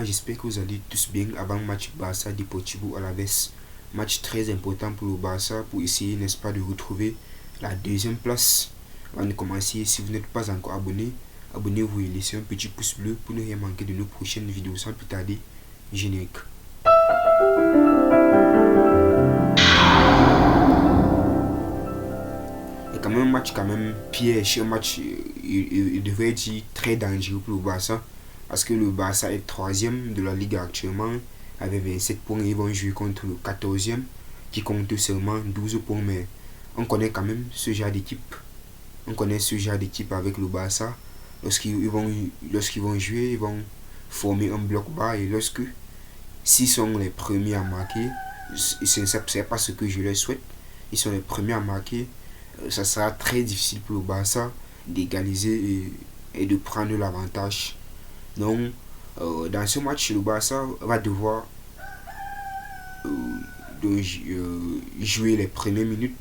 j'espère que vous allez tous bien avant le match Barça Deportivo Alaves. Match très important pour le Barça pour essayer, n'est-ce pas, de retrouver la deuxième place. Avant de commencer, si vous n'êtes pas encore abonné, abonnez-vous et laissez un petit pouce bleu pour ne rien manquer de nos prochaines vidéos. Sans plus tarder, générique. Et quand même un match quand même piège, un match il devrait être très dangereux pour le Barça parce que le Barça est troisième de la Ligue actuellement avec 27 points et ils vont jouer contre le 14e qui compte seulement 12 points, mais on connaît quand même ce genre d'équipe. On connaît ce genre d'équipe avec le Barça. Lorsqu'ils vont jouer, ils vont former un bloc bas et s'ils sont les premiers à marquer, c'est pas ce que je leur souhaite, ils sont les premiers à marquer, ça sera très difficile pour le Barça d'égaliser et de prendre l'avantage. Donc, dans ce match, le Barça va devoir jouer les premières minutes.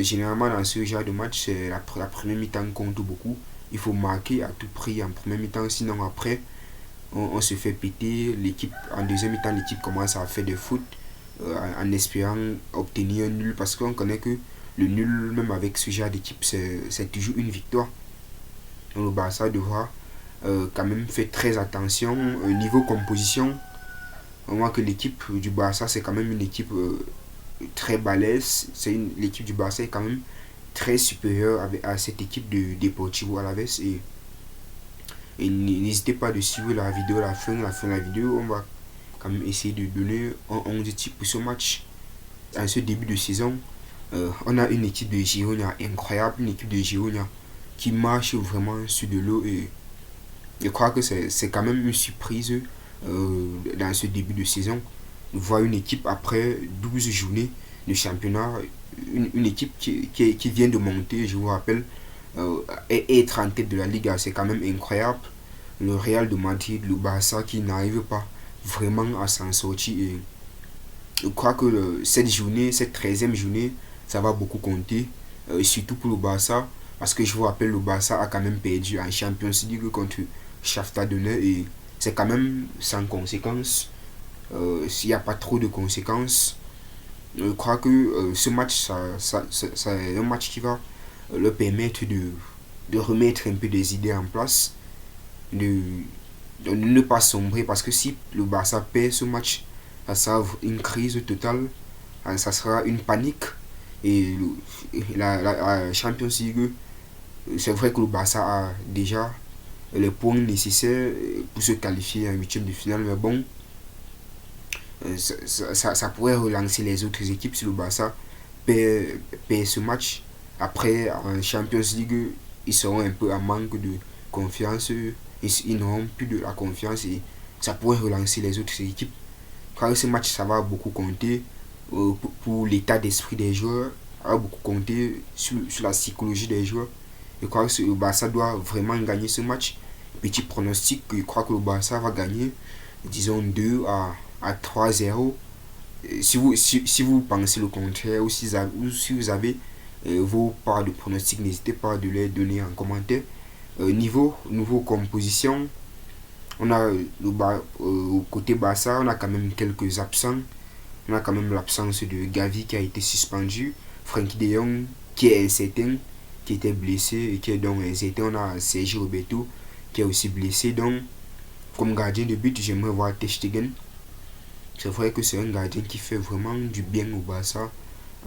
Généralement, dans ce genre de match, c'est la première mi-temps compte beaucoup. Il faut marquer à tout prix en première mi-temps, sinon après, on se fait péter. L'équipe, en deuxième mi-temps, l'équipe commence à faire des fautes en espérant obtenir un nul parce qu'on connaît que le nul, même avec ce genre d'équipe, c'est toujours une victoire. Donc, le Barça devra quand même faire très attention. Niveau composition, on voit que l'équipe du Barça, c'est quand même une équipe très balèze. L'équipe du Barça est quand même très supérieure à cette équipe de Deportivo Alaves. Et n'hésitez pas de suivre la vidéo à la fin de la vidéo. On va quand même essayer de donner un 11 type pour ce match. En ce début de saison, on a une équipe de Girona incroyable, une équipe de Girona qui marche vraiment sur de l'eau et je crois que c'est quand même une surprise dans ce début de saison. Voir une équipe après 12 journées de championnat, une équipe qui vient de monter, je vous rappelle, être en tête de la Liga, c'est quand même incroyable. Le Real de Madrid, le Barça qui n'arrive pas vraiment à s'en sortir. Et je crois que cette 13e journée, ça va beaucoup compter, surtout pour le Barça, parce que je vous rappelle, le Barça a quand même perdu en Champions League contre Shakhtar Donetsk et c'est quand même sans conséquence. S'il n'y a pas trop de conséquences, je crois que ce match, ça est un match qui va leur permettre de remettre un peu des idées en place, de, de ne pas sombrer, parce que si le Barça perd ce match, ça sera une crise totale, ça sera une panique. Et la Champions League, c'est vrai que le Barça a déjà les points nécessaires pour se qualifier en huitième de finale, mais bon, ça pourrait relancer les autres équipes si le Barça perd ce match. Après, en Champions League, ils seront un peu en manque de confiance, ils n'auront plus de la confiance et ça pourrait relancer les autres équipes. Car ce match, ça va beaucoup compter pour l'état d'esprit des joueurs, ça va beaucoup compter sur la psychologie des joueurs. Je crois que le Barça doit vraiment gagner ce match. Petit pronostic, je crois que le Barça va gagner, disons 2 à 3-0. Si vous pensez le contraire ou si vous avez vos parts de pronostic, n'hésitez pas de les donner en commentaire. Niveau composition, on a au côté Barça, on a quand même quelques absents. On a quand même l'absence de Gavi qui a été suspendu, Frenkie de Jong qui est incertain, qui était blessé et qui est donc incertain. On a Sergio Roberto qui est aussi blessé. Donc, comme gardien de but, j'aimerais voir Ter Stegen. C'est vrai que c'est un gardien qui fait vraiment du bien au Barça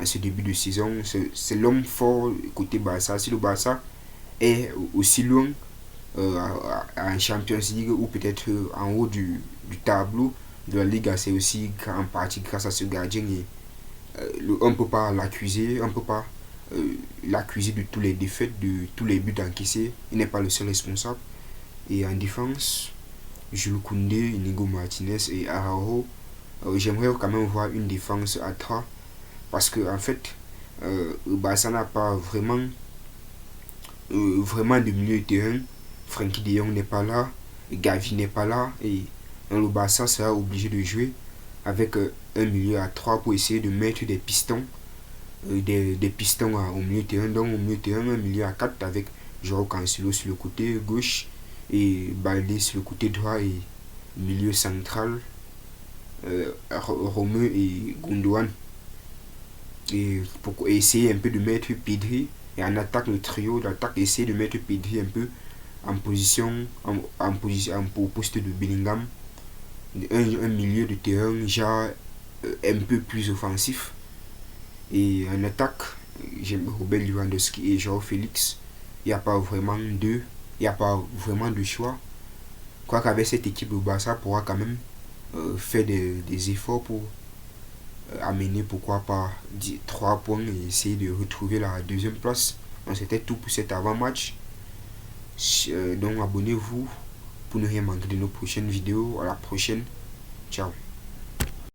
en ce début de saison. C'est l'homme fort côté Barça. Si le Barça est aussi loin en Champions League ou peut-être en haut du tableau de la Liga, c'est aussi en partie grâce à ce gardien. Et, on ne peut pas l'accuser, on ne peut pas l'accuser de tous les défaites, de tous les buts encaissés. Il n'est pas le seul responsable. Et en défense, Jules Koundé, Inigo Martinez et Araujo. J'aimerais quand même voir une défense à 3 parce que en fait, le Barça n'a pas vraiment de milieu de terrain. Frenkie de Jong n'est pas là, Gavi n'est pas là et le Barça sera obligé de jouer avec un milieu à 3 pour essayer de mettre des pistons des pistons au milieu de terrain. Donc au milieu de terrain, un milieu à 4 avec Joao Cancelo sur le côté gauche et Baldé sur le côté droit et milieu central, Romeu et Gundogan. Et pour essayer un peu de mettre Pedri. Et en attaque, le trio d'attaque essayer de mettre Pedri un peu en position, au poste de Bellingham. Un milieu de terrain genre un peu plus offensif. Et en attaque, j'aime Robert Lewandowski et Joao Félix. Il n'y a pas vraiment deux. Il n'y a pas vraiment de choix. Quoi qu'avec cette équipe, le Barça pourra quand même faire des efforts pour amener pourquoi pas 3 points et essayer de retrouver la deuxième place. Donc c'était tout pour cet avant-match. Donc abonnez-vous pour ne rien manquer de nos prochaines vidéos. À la prochaine. Ciao.